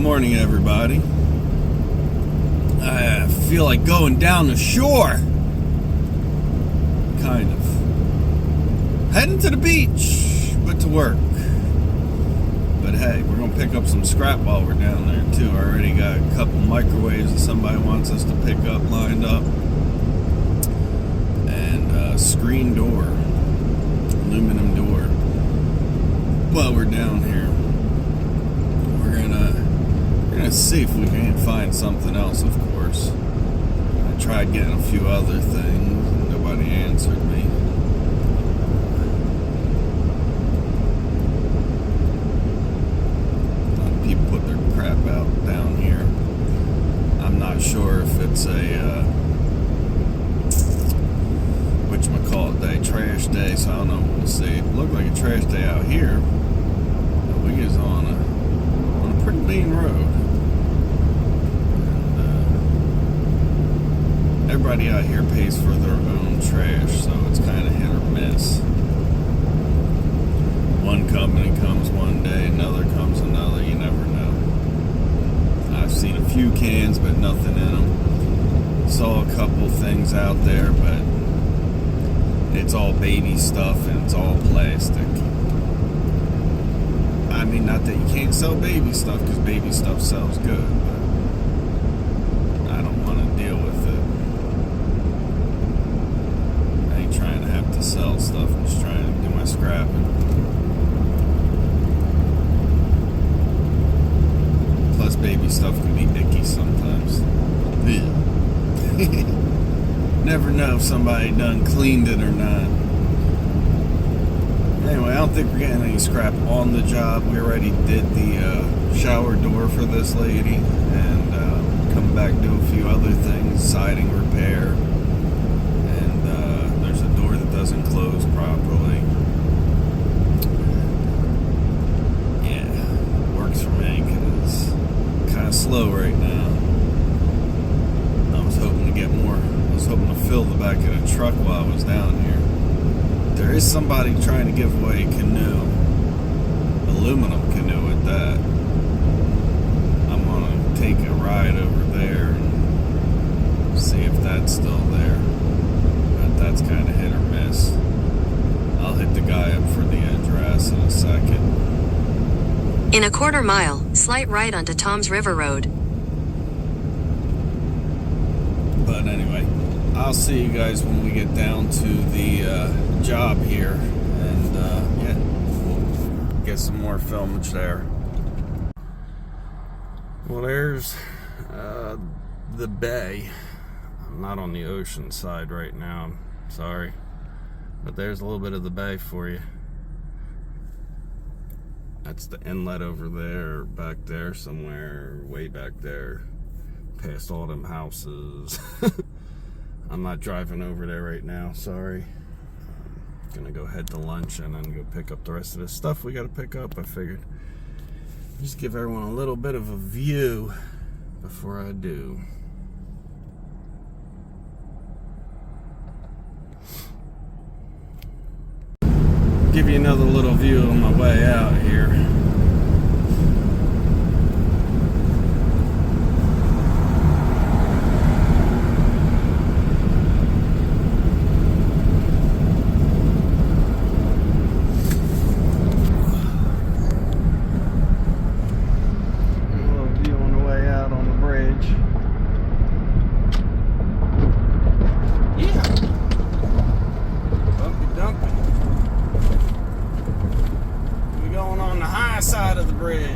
morning, everybody. I feel like going down the shore. Kind of. Heading to the beach, but to work. But hey, we're going to pick up some scrap while we're down there, too. I already got a couple microwaves that somebody wants us to pick up lined up. And a screen door. Aluminum door. While we're down here. We're gonna see if we can't find something else, of course. I tried getting a few other things, and nobody answered me. A lot of people put their crap out down here. I'm not sure if it's a whatchamacallit day, trash day, so I don't know. We'll see. It looked like a trash day out here. But we is on a pretty mean road. Everybody out here pays for their own trash, so it's kind of hit or miss. One company comes one day, another comes another, you never know. I've seen a few cans, but nothing in them. Saw a couple things out there, but it's all baby stuff and it's all plastic. I mean, not that you can't sell baby stuff, because baby stuff sells good, but I don't want to deal with it. Trying to have to sell stuff. I'm just trying to do my scrapping. Plus, baby stuff can be icky sometimes. Never know if somebody done cleaned it or not. Anyway, I don't think we're getting any scrap on the job. We already did the shower door for this lady, and come back do a few other things, siding repair. Doesn't close properly. Yeah, works for me because it's kind of slow right now. I was hoping to get more. I was hoping to fill the back of the truck while I was down here. There is somebody trying to give away a canoe, aluminum canoe at that. I'm gonna take a ride over there and see if that's still there. That's kind of hit or miss. I'll hit the guy up for the address in a second. In a quarter mile, slight right onto Toms River Road. But anyway, I'll see you guys when we get down to the job here. And yeah, we'll get some more filmage there. Well, there's the bay. I'm not on the ocean side right now. Sorry, but there's a little bit of the bay for you. That's the inlet over there, back there somewhere, way back there, past all them houses. I'm not driving over there right now, sorry. I'm gonna go head to lunch and then go pick up the rest of this stuff we gotta pick up. I figured just give everyone a little bit of a view before I do. Give you another little view on my way out here. A little view on the way out on the bridge. Yeah. Bumpy dumpy. Going on the high side of the bridge.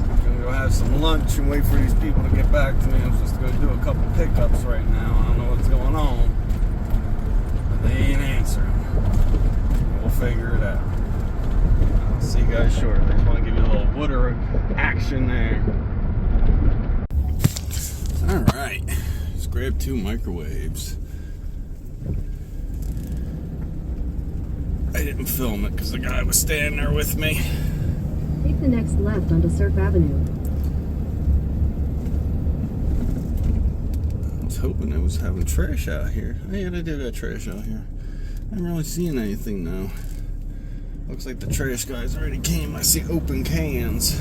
I'm gonna go have some lunch and wait for these people to get back to me. I'm supposed to go do a couple pickups right now. I don't know what's going on, but they ain't answering. We'll figure it out. I'll see you guys shortly. I just want to give you a little water action there. Alright, just grabbed 2 microwaves. I didn't film it because the guy was standing there with me. Hey, Take the next left onto Surf Avenue. I was hoping it was having trash out here. Oh, yeah, they do got trash out here. I haven't really seen anything though. Looks like the trash guys already came. I see open cans.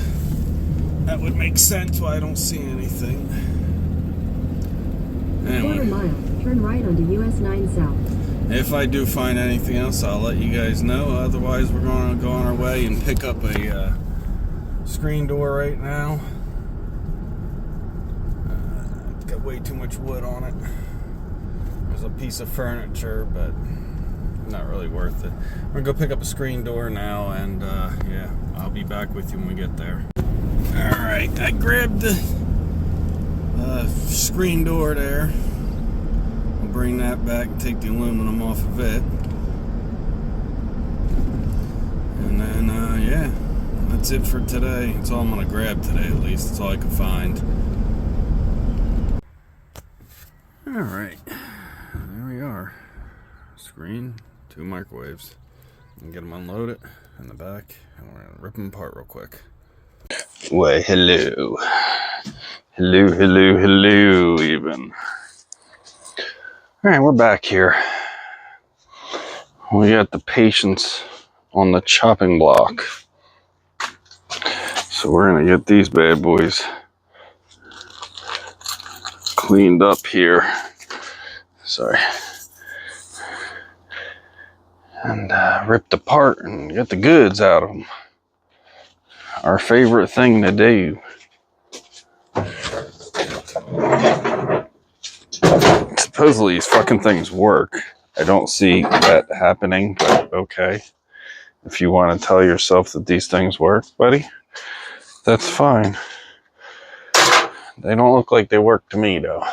That would make sense why I don't see anything. Quarter Anyway, mile, turn right onto US 9 South. if I do find anything else, I'll let you guys know. Otherwise, we're going to go on our way and pick up a screen door right now. It's got way too much wood on it. There's a piece of furniture, but not really worth it. We're going to go pick up a screen door now, and yeah, I'll be back with you when we get there. Alright, I grabbed the screen door there. I'll bring that back and take the aluminum off of it. And then, yeah, that's it for today. That's all I'm going to grab today, at least. That's all I could find. Alright, there we are. Screen, 2 microwaves. And get them unloaded in the back, and we're going to rip them apart real quick. Why, hello. Hello, even. Alright, we're back here. We got the patience on the chopping block. So we're gonna get these bad boys cleaned up here. Sorry. And ripped apart and get the goods out of them. Our favorite thing to do. Supposedly these fucking things work. I don't see that happening, but okay. If you want to tell yourself that these things work, buddy, that's fine. They don't look like they work to me, though.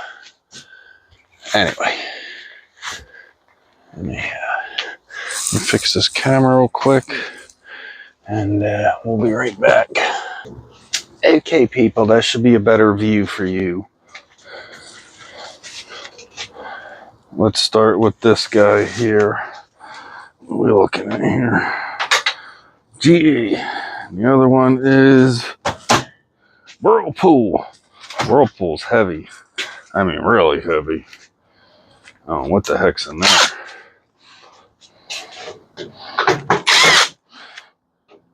Anyway. Let me fix this camera real quick, and we'll be right back. Okay, people, that should be a better view for you. Let's start with this guy here. What are we looking at here? GE. The other one is Whirlpool. Whirlpool's heavy. I mean, really heavy. Oh, what the heck's in there?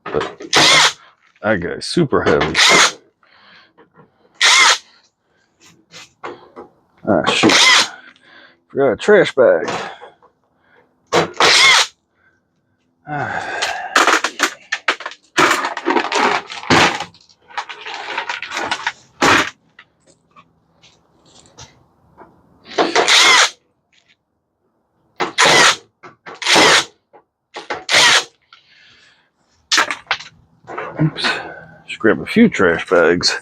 But that guy's super heavy. Ah, shoot. Forgot a trash bag. Oops. Just grab a few trash bags.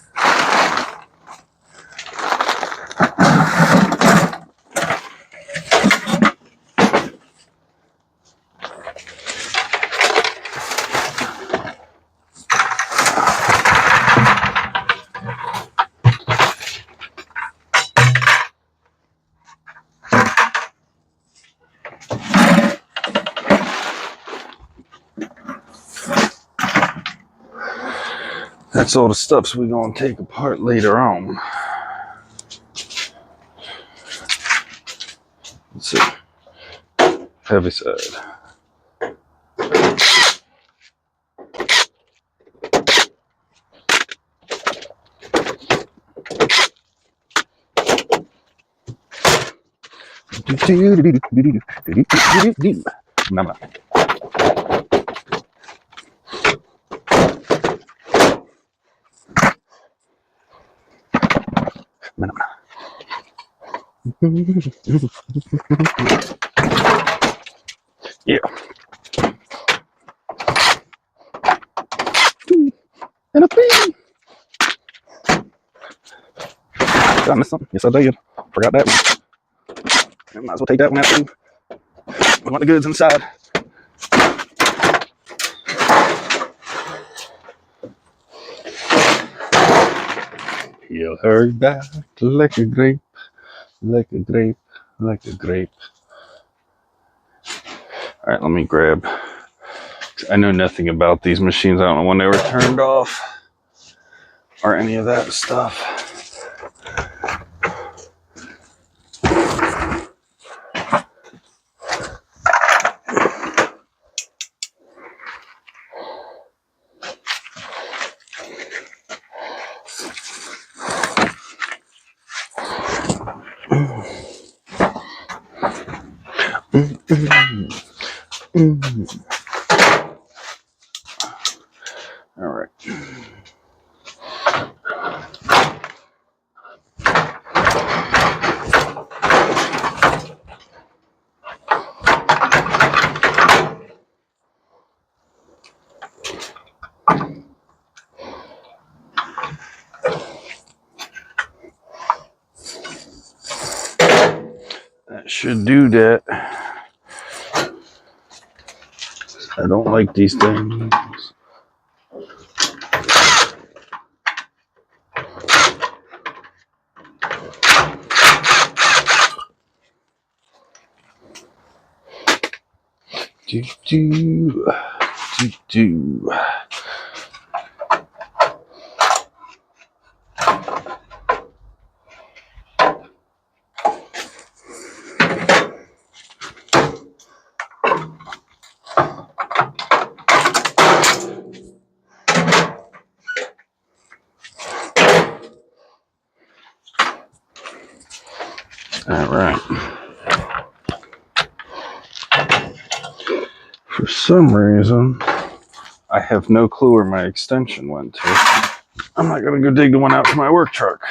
That's all the stuffs we're gonna take apart later on. Let's see. Heavy side. Yeah. And a pee. Did I miss something? Yes, I did. Forgot that one. Might as well take that one out too. We want the goods inside. Peel her back like a grape, like a grape, like a grape. All right, let me grab I know nothing about these machines. I don't know when they were turned off or any of that stuff. All right. That should do that. I don't like these things. Do. All right. For some reason, I have no clue where my extension went to. I'm not going to go dig the one out for my work truck.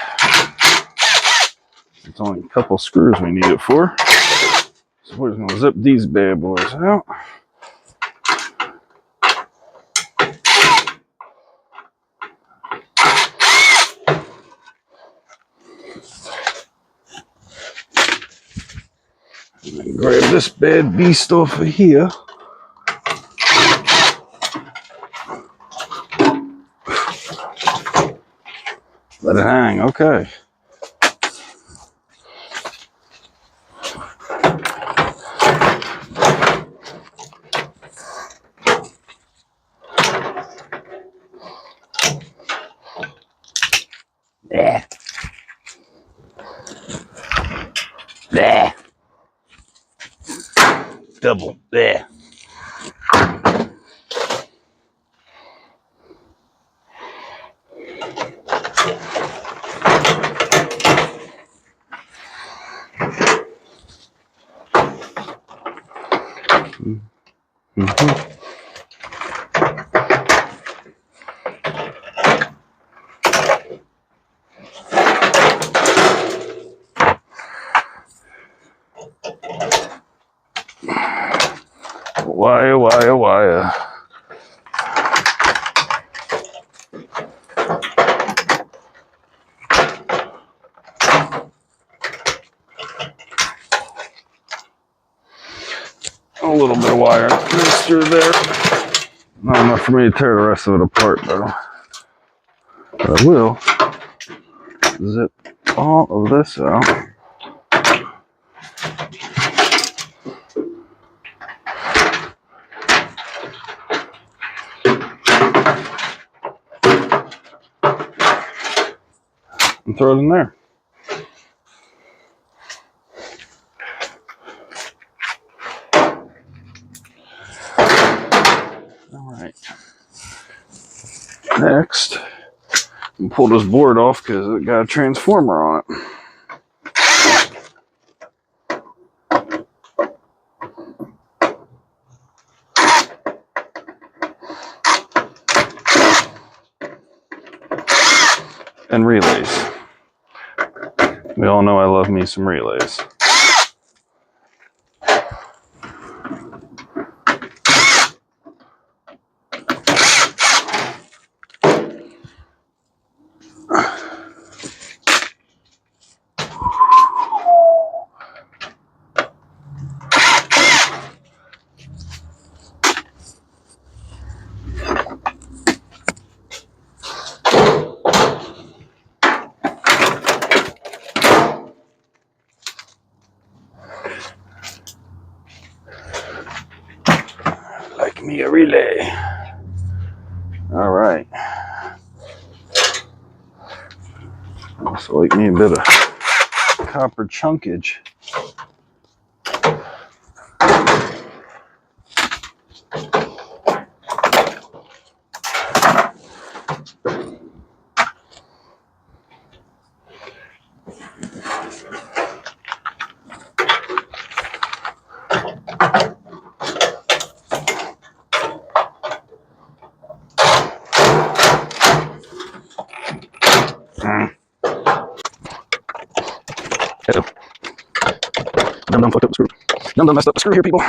It's only a couple screws we need it for. So we're just going to zip these bad boys out. And then grab this bad beast off of here. Let it hang, okay. Yeah. Yeah. Double. Yeah. Mm-hmm. Wire. A little bit of wire through there. Not enough for me to tear the rest of it apart though. But I will zip all of this out. And throw it in there. All right. Next, I'm pull this board off because it got a transformer on it. And relays. We all know I love me some relays. me a relay. All right. So like me a bit of copper chunkage. Dum fucked up the screw. Dum messed up the screw here, people.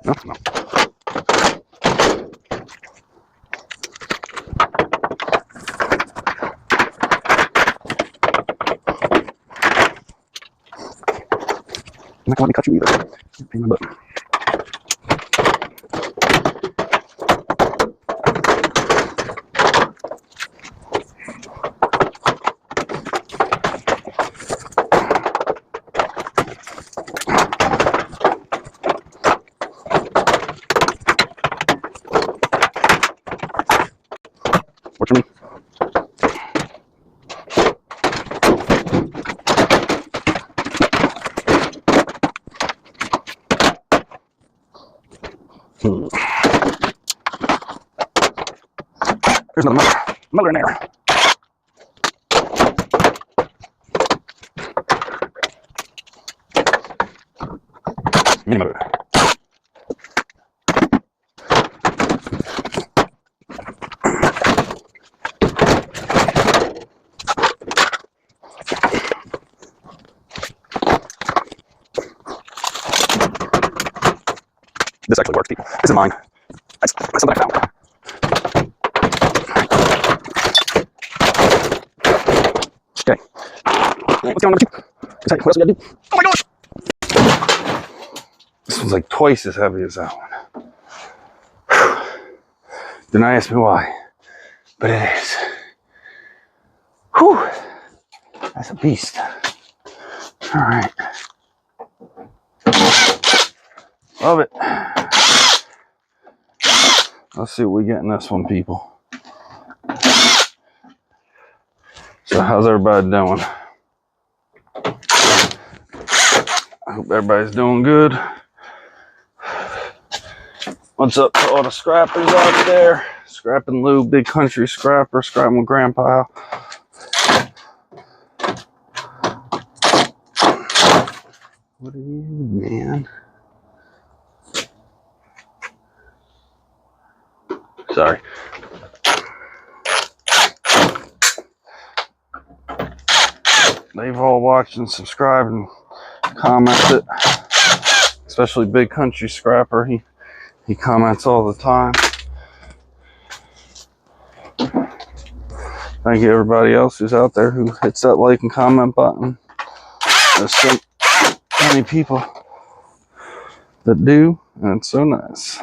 No. I'm not gonna let me cut you either. Pain in my butt. Works for me. There's another motor in there. Mini motor. This actually works, people. This is mine. That's something I found. Okay. What's going on, number 2? What else we gotta do? Oh my gosh! This one's like twice as heavy as that one. Don't ask me why, but it is. Whew. That's a beast. All right. Love it. Let's see what we get in this one, people. So how's everybody doing? I hope everybody's doing good. What's up to all the scrappers out there? Scrapping Lou, Big Country Scrapper, scrapping with Grandpa. What are you, man? Sorry. They've all watched and subscribed and commented, especially Big Country Scrapper. He comments all the time. Thank you everybody else who's out there who hits that like and comment button. There's so many people that do, and it's so nice.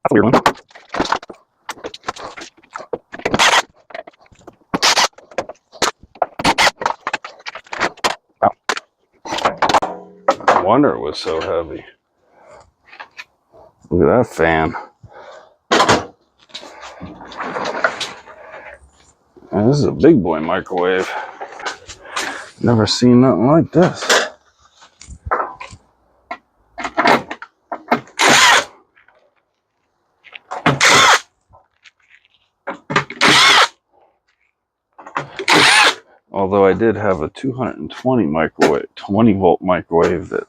That's a weird one. Wow. No wonder it was so heavy. Look at that fan. Man, this is a big boy microwave. Never seen nothing like this. Although I did have a 220 microwave, 20 volt microwave that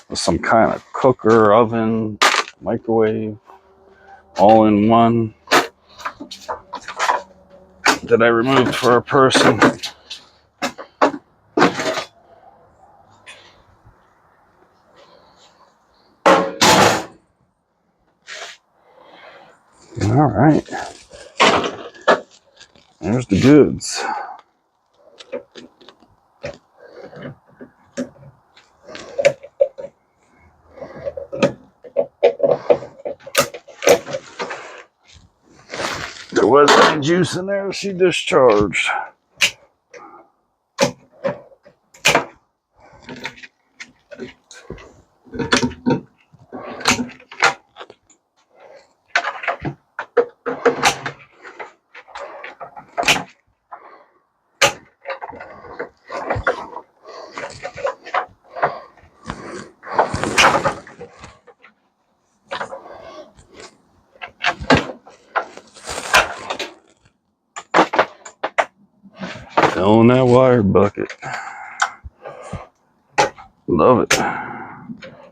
was some kind of cooker, oven, microwave, all in one, that I removed for a person. All right. There There's the goods. There wasn't any juice in there. She discharged. Filling that wire bucket. Love it.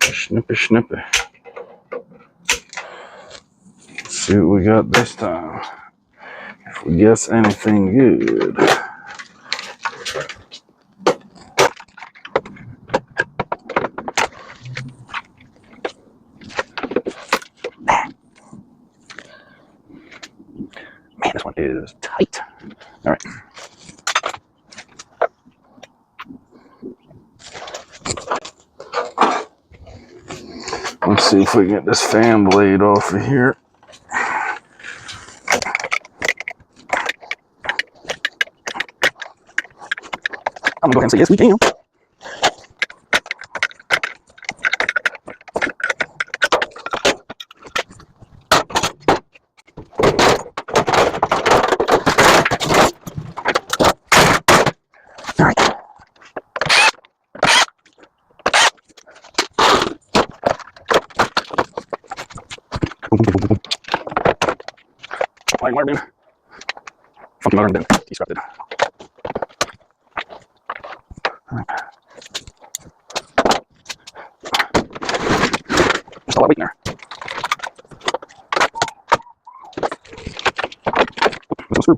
Snippy, snippy. Let's see what we got this time. If we guess anything good. Man, this one is tight. All right. Let's see if we can get this fan blade off of here. I'm gonna go ahead and say yes, we can. All right. Flying wire bin. Funky motor bin. Descripted. Just a lot of weight in there. There's no screw.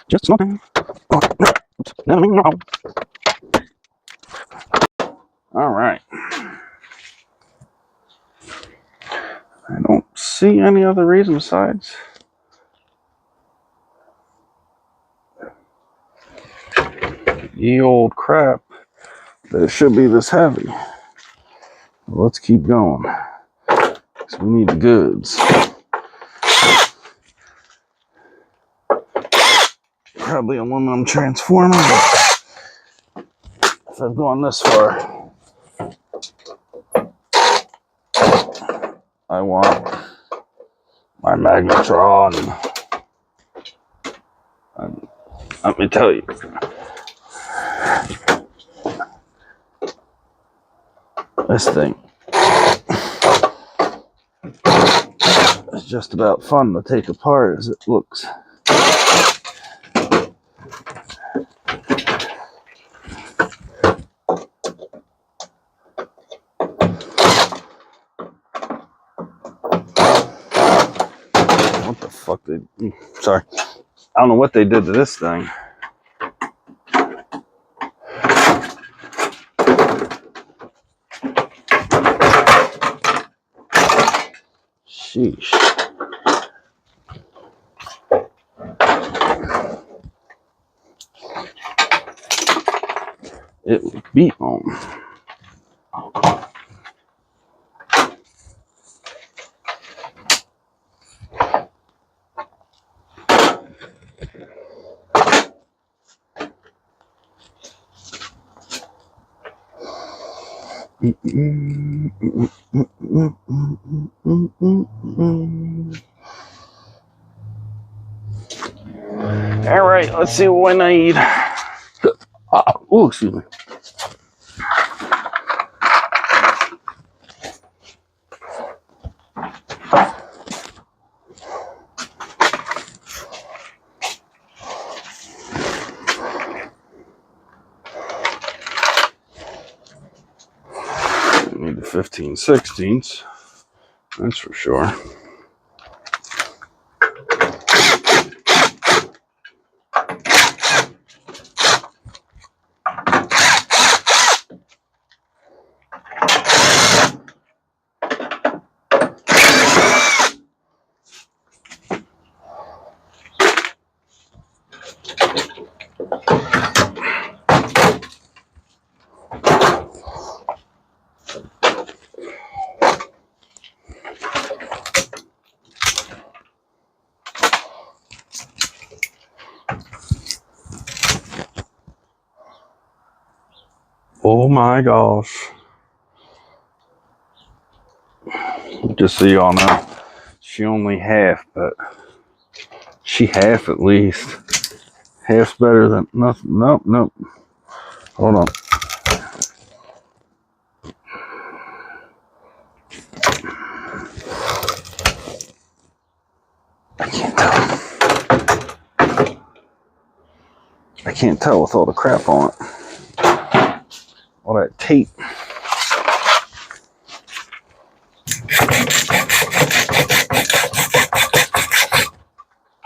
Just small thing. Oh, no. Oops. No. All right. I don't see any other reason besides ye old crap that it should be this heavy. Let's keep going. So we need the goods. Probably aluminum transformer, but if I've gone this far, I want my magnetron. And let me tell you, this thing is just about fun to take apart as it looks. What the fuck sorry. I don't know what they did to this thing. Sheesh. It was beat on. All right, let's see what I need. Oh, excuse me. 15/16. That's for sure. Oh my gosh. Just so y'all know, she only half, but she half at least. Half's better than nothing. Nope, nope. Hold on. I can't tell. I can't tell with all the crap on it. All that tape.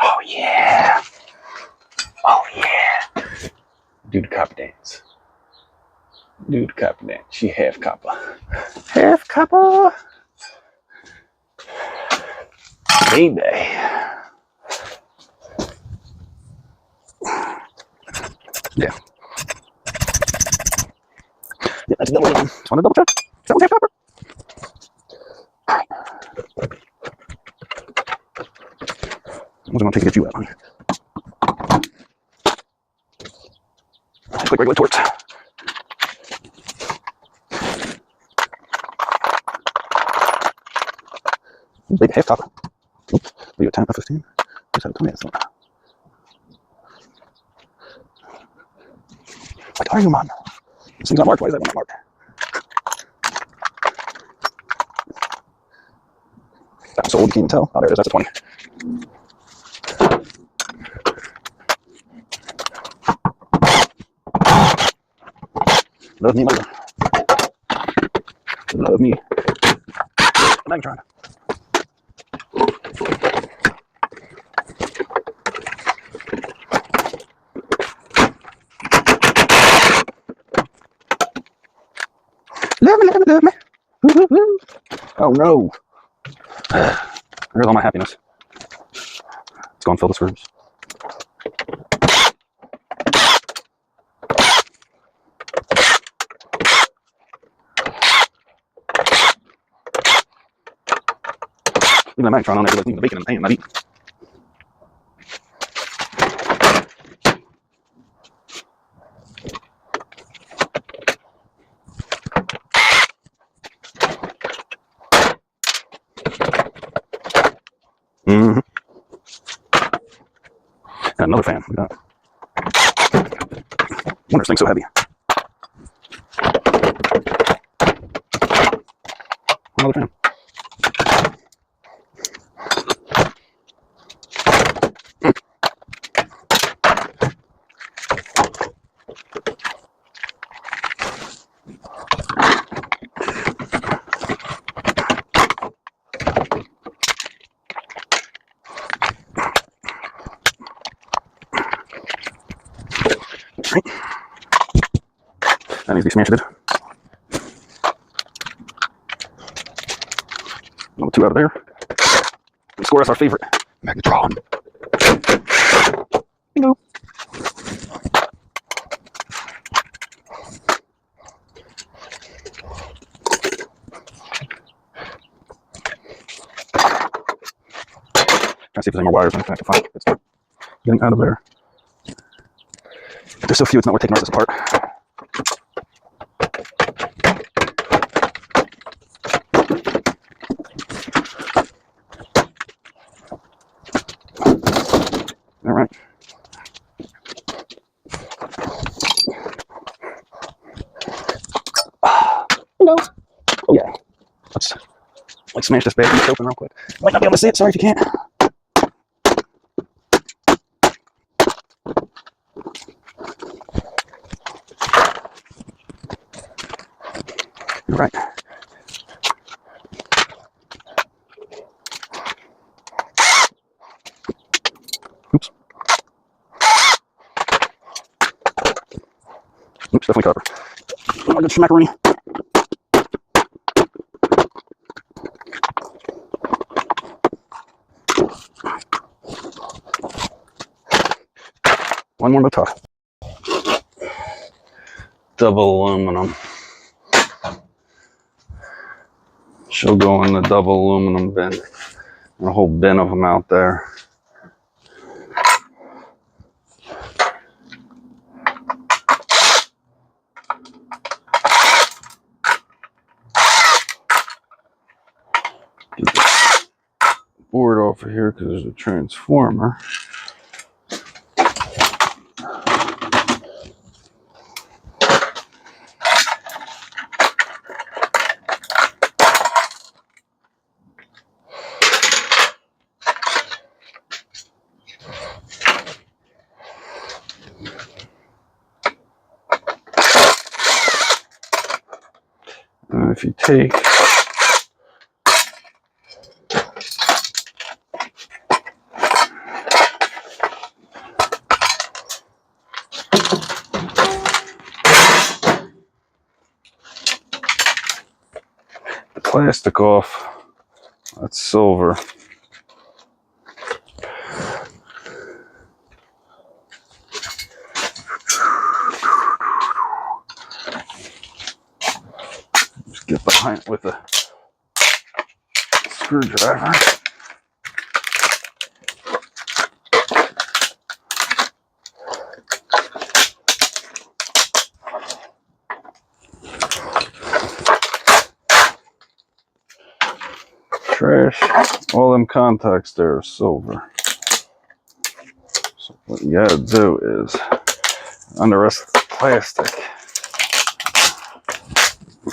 Oh yeah. Oh yeah. Dude copper dance. Dude copper dance. She half copper. Half copper. Baby. Yeah. Yeah, that's double. Just want to double check. That one's half copper. Alright. What's it going to take to get you out, honey? Quick regular torch. Big half copper. Oops. Are you a 10 or 15? Just have to tell me that. What are you, man? This thing's not marked. Why is that one not marked? That was so old you can't even tell. Oh, there it is. That's a 20. Love me, mother. Love me. Megatron. Love me, love me, love me. Oh no. There's all my happiness. Let's go and fill the screws. Leave my Megatron on there, leave the bacon in the pan, not eat. Mm-hmm. And another fan. Look at that. Wonder this thing's so heavy. Another fan. That needs to be smashed. Number 2 out of there. We score us our favorite Magnetron. Bingo. Trying to see if there's any more wires I have to find. Let's start getting out of there. There's so few, it's not worth taking the rest of this apart. All right. Hello. Oh yeah. Let's smash this bad piece open real quick. Might not be able to see it. Sorry if you can't. All right. Oops, definitely copper. Oh, good smackaroni. One more top. Double aluminum. She'll go in the double aluminum bin. And a whole bin of them out there. Get the board off of here because there's a transformer. And if you take the plastic off, that's silver. Just get behind it with a screwdriver. Trash. All them contacts there are silver. So what you gotta do is, under the rest of the plastic,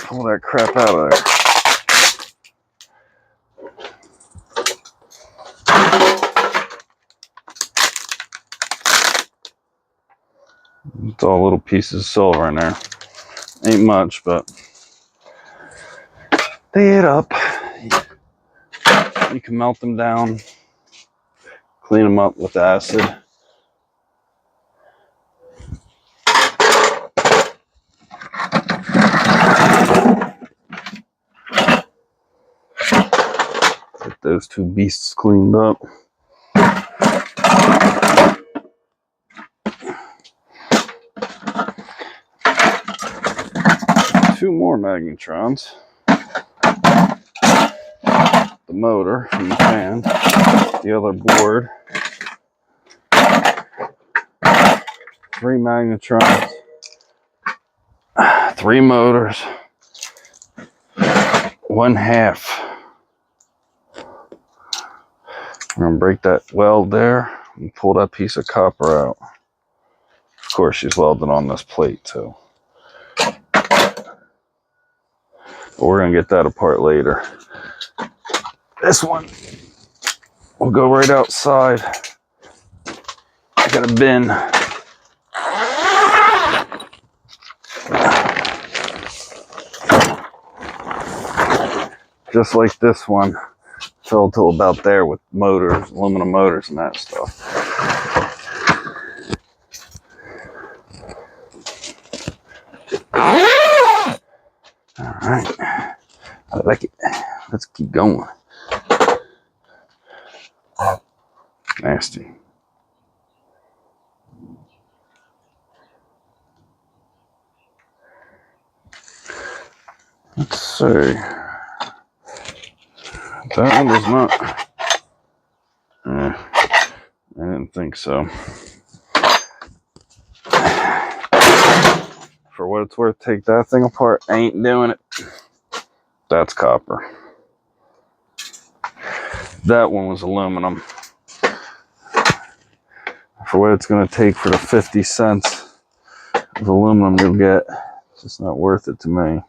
pull that crap out of there. It's all little pieces of silver in there. Ain't much, but they add up. You can melt them down, clean them up with acid. Get those two beasts cleaned up. Two more magnetrons. The motor from the fan, the other board, 3 magnetrons, 3 motors, 1/2. We're gonna break that weld there and pull that piece of copper out. Of course, she's welded on this plate too. But we're gonna get that apart later. This one will go right outside. I got a bin. Just like this one, fell to about there with motors, aluminum motors and that stuff. All right, I like it. Let's keep going. Nasty. Let's see. That one does not. I didn't think so. For what it's worth, take that thing apart. Ain't doing it. That's copper. That one was aluminum. For what it's going to take for the 50 cents of aluminum you'll get, it's just not worth it to me.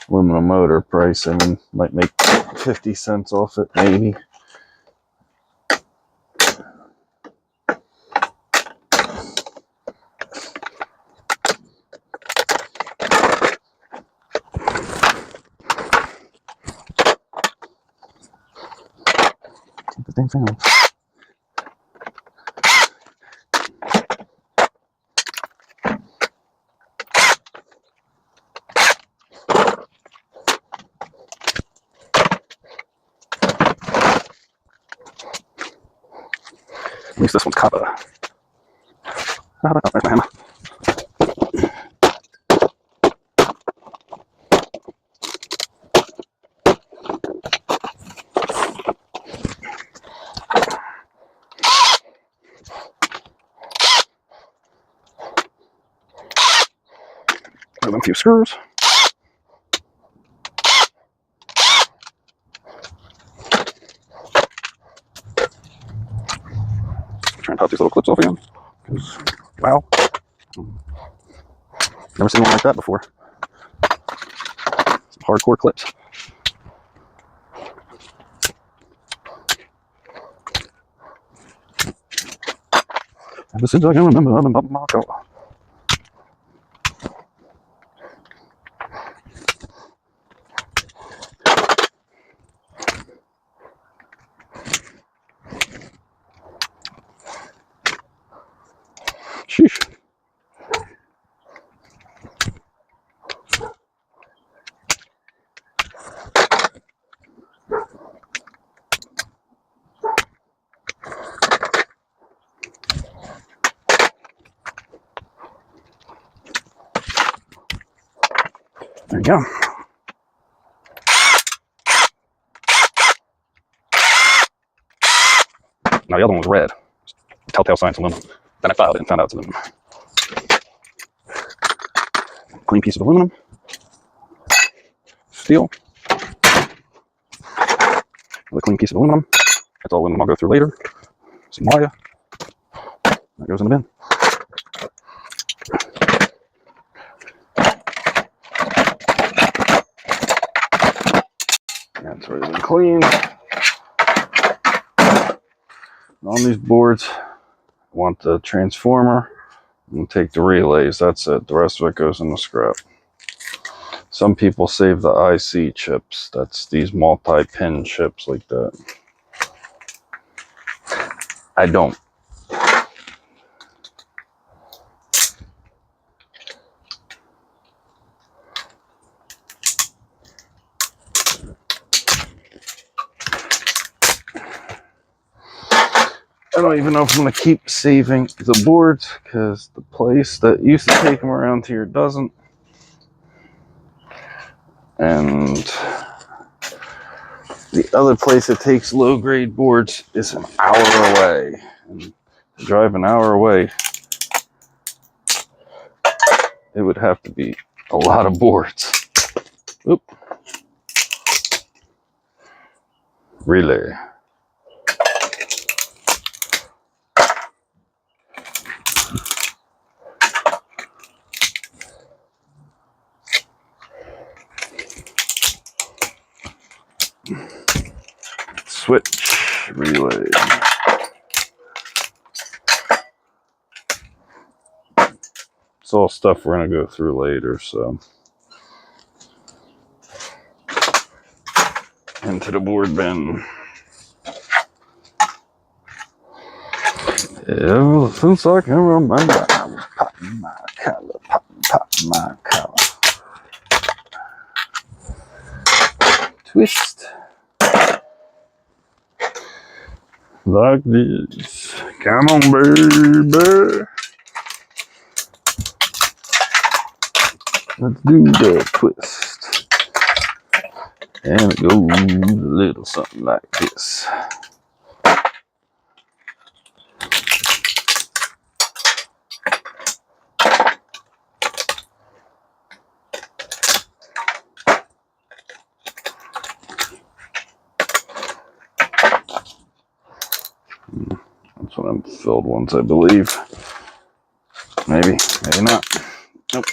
Aluminum motor price, I mean, might make 50 cents off it, maybe. Keep the thing found. least this one's copper. Oh, there's my hammer. Grab a few screws. Try and pop these little clips off again. Wow. Never seen one like that before. Some hardcore clips. Ever since I can remember, I've been popping my collar. Sheesh. There you go. Now the other one was red. Telltale Science aluminum. Then I filed it and found out it's aluminum. Clean piece of aluminum. Steel. Another clean piece of aluminum. That's all aluminum I'll go through later. Some wire. That goes in the bin. That's already been cleaned. On these boards, I want the transformer and take the relays. That's it. The rest of it goes in the scrap. Some people save the IC chips. That's these multi-pin chips like that. I don't. I don't even know if I'm going to keep saving the boards because the place that used to take them around here doesn't. And the other place that takes low grade boards is an hour away. And to drive an hour away, it would have to be a lot of boards. Oop. Relay. Switch relay. It's all stuff we're going to go through later, so. Into the board bin. Ever since I can remember, I was popping my collar, popping my collar. Twist. Like this. Come on, baby. Let's do the twist. And it goes a little something like this. That's one of them filled ones, I believe. Maybe, maybe not. Nope.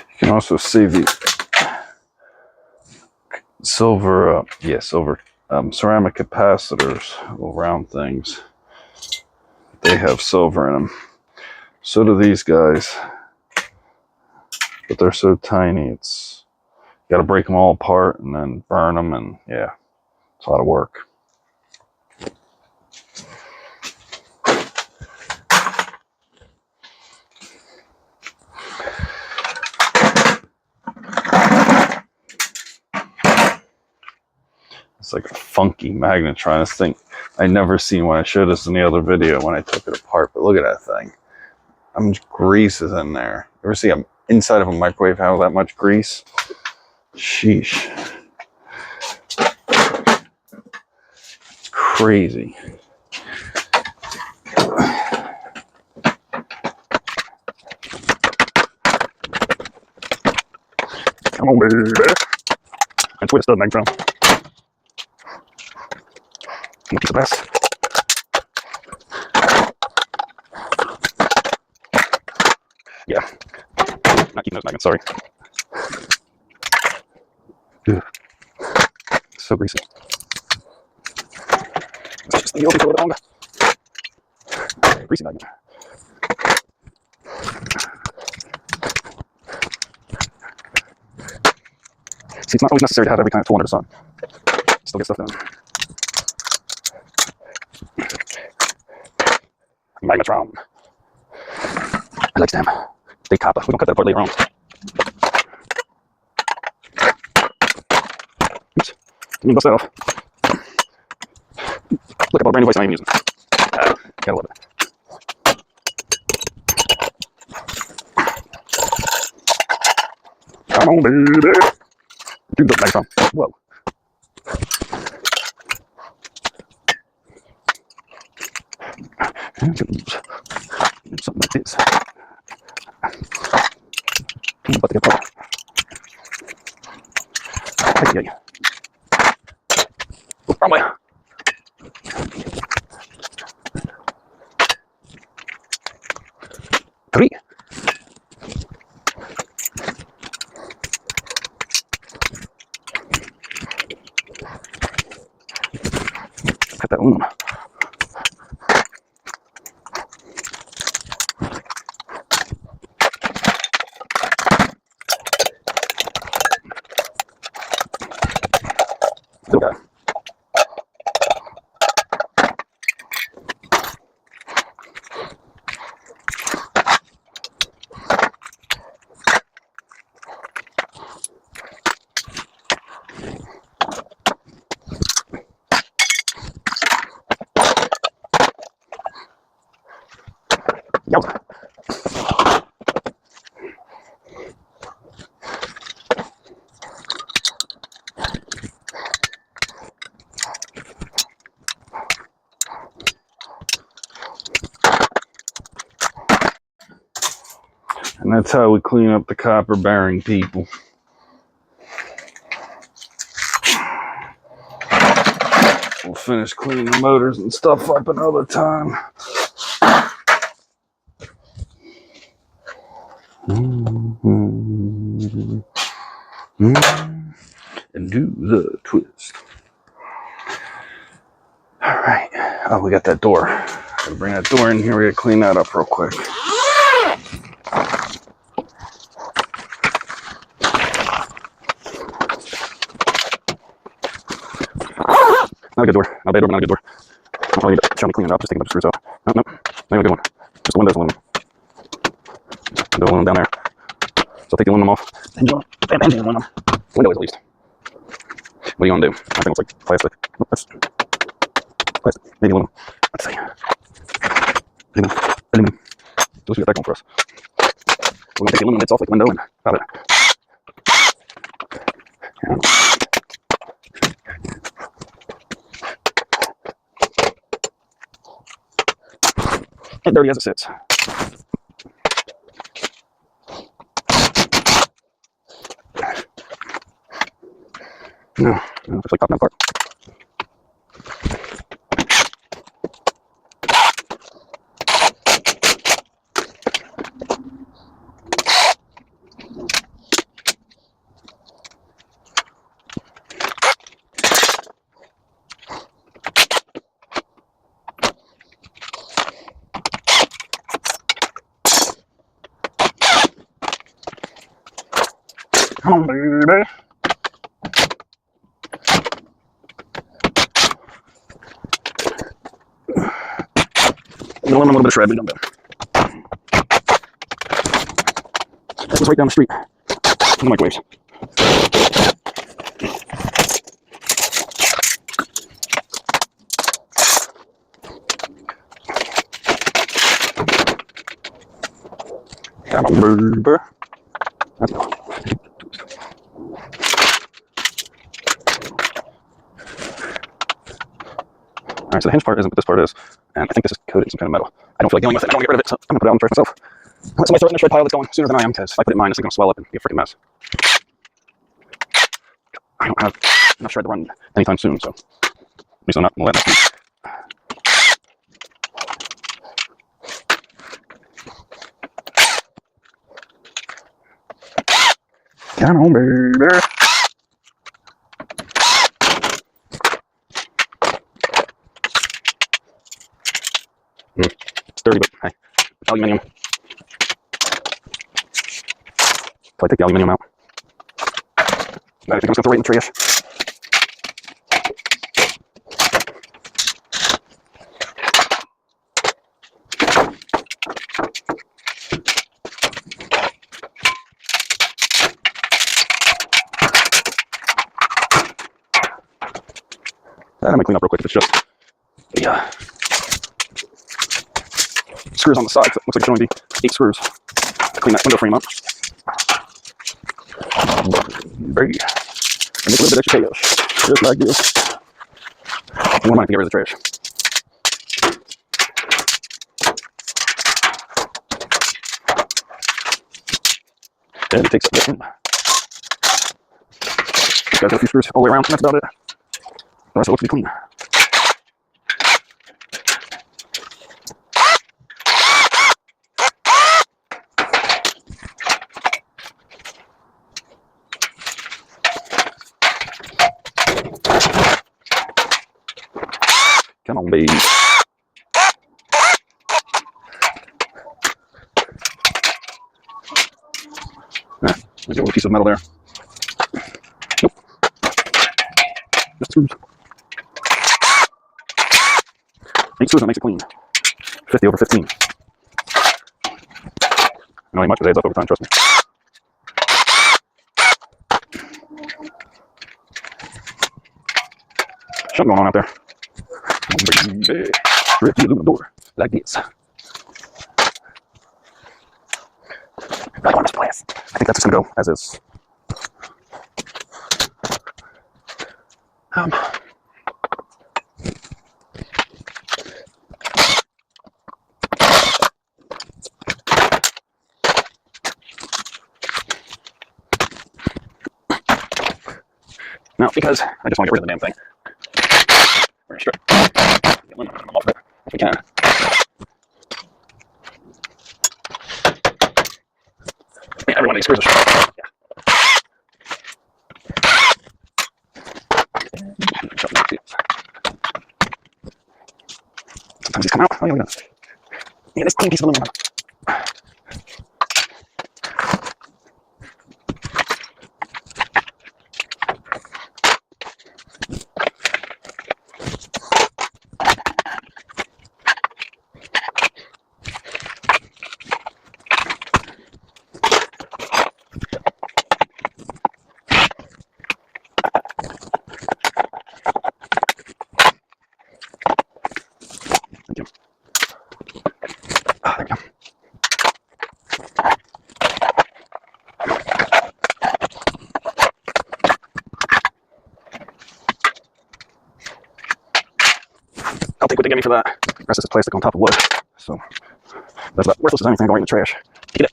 You can also save the silver, ceramic capacitors, little round things. They have silver in them. So do these guys. But they're so tiny, it's got to break them all apart and then burn them, and yeah, it's a lot of work. like a funky magnetron. This thing I never seen when I showed this in the other video when I took it apart. But look at that thing. How much grease is in there? You ever see a inside of a microwave have that much grease? Sheesh. It's crazy. Come on, baby. And twist the magnetron. One piece of glass. Yeah. Not keeping those magnets, sorry. Ugh. So greasy. It's just the open for a little longer. Greasy magnet. See, it's not always necessary to have every kind of tool under the sun. Still get stuff done. Magnetron. I like them. They copper. We don't cut that apart later on. Oops. Let me bust that off. Look at all the brand new device I'm even using. Gotta love it. Come on, baby. Do the magnetron. Whoa. Something like this. I'm about to get apart. Hey, wrong way. Three. Cut that aluminum. Okay. Yowza. And that's how we clean up the copper bearing, people. We'll finish cleaning the motors and stuff up another time. And do the twist. All right. Oh, we got that door. Gotta bring that door in here. We gotta clean that up real quick. Not a good door. Not a bad door, but not a good door. I'll probably need to show me clean it up. Just taking up the screws out. Nope, nope. Not a good one. Just the windows aluminum. Window aluminum down there. So I'll take the aluminum off. Engine aluminum. Window is at least. What are you gonna do? I think it's like plastic. Nope, that's plastic. Maybe aluminum. Let's see. Aluminum. Those we got that going for us. We're gonna take the aluminum bits off like the window and pop it. And dirty as it sits. No, it's like popping apart. Come on, baby. A little bit of shred, we don't do. This is right down the street. The microwaves. Come on, baby. Let's go. Alright, so the hinge part isn't, but this part is. And I think this is coated in some kind of metal. I don't feel like dealing with it. I don't want to get rid of it, so I'm going to put it out on the trash myself. Let somebody throw it in the shred pile that's going sooner than I am, because if I put it in mine, this is going to swell up and be a freaking mess. I don't have enough shred to run anytime soon, so at least I'm not going to let that. Come on, baby. It's dirty, but hey, aluminium. So I take the aluminium out. I think I'm just going to throw it in the trash. That I might clean up real quick if it's just the screws on the side. So it looks like it's only 8 screws to clean that window frame up. Make a little bit extra chaos, just like this. And one might get rid of the trash. And it takes this one. Just got a few screws all the way around, and that's about it. The rest of it looks to be clean. Come on, baby. There's a little piece of metal there. Nope. Just screws. 8 screws, that makes it clean. 50 over 15. Not ain't much, because it adds up over time, trust me. Something going on out there. Straight through the aluminum door, like this. I want this glass. I think that's just gonna go as is. Now, because I just want to get rid of the damn thing. We're gonna strip the aluminum off of it if we can. Yeah, every one of these screws are sharp. Yeah. Sometimes these come out. Oh, yeah, look at that. Yeah, this clean piece of aluminum. There we go. I'll take what they give me for that. The rest is plastic on top of wood. So that's about worthless as anything going in the trash. Get it.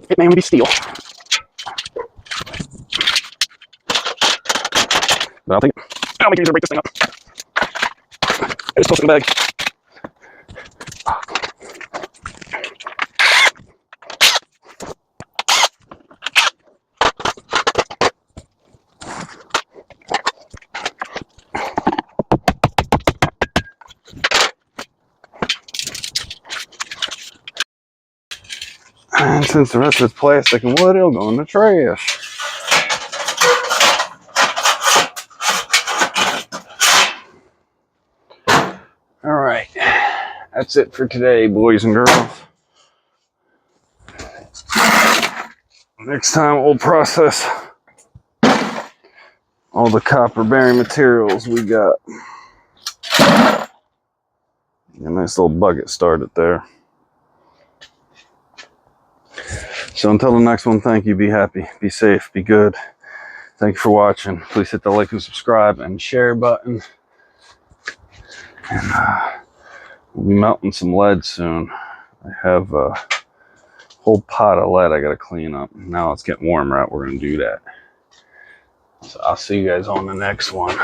It may only be steel. But I'll take it. I'll make it easier to break this thing up. I just toss it in the bag. And since the rest of it's plastic and wood, it'll go in the trash. All right, that's it for today, boys and girls. Next time we'll process all the copper bearing materials we got. A nice little bucket started there. So until the next one, thank you, be happy, be safe, be good. Thank you for watching. Please hit the like and subscribe and share button. And we'll be melting some lead soon. I have a whole pot of lead I gotta clean up. Now it's getting warmer out, we're gonna do that. So I'll see you guys on the next one.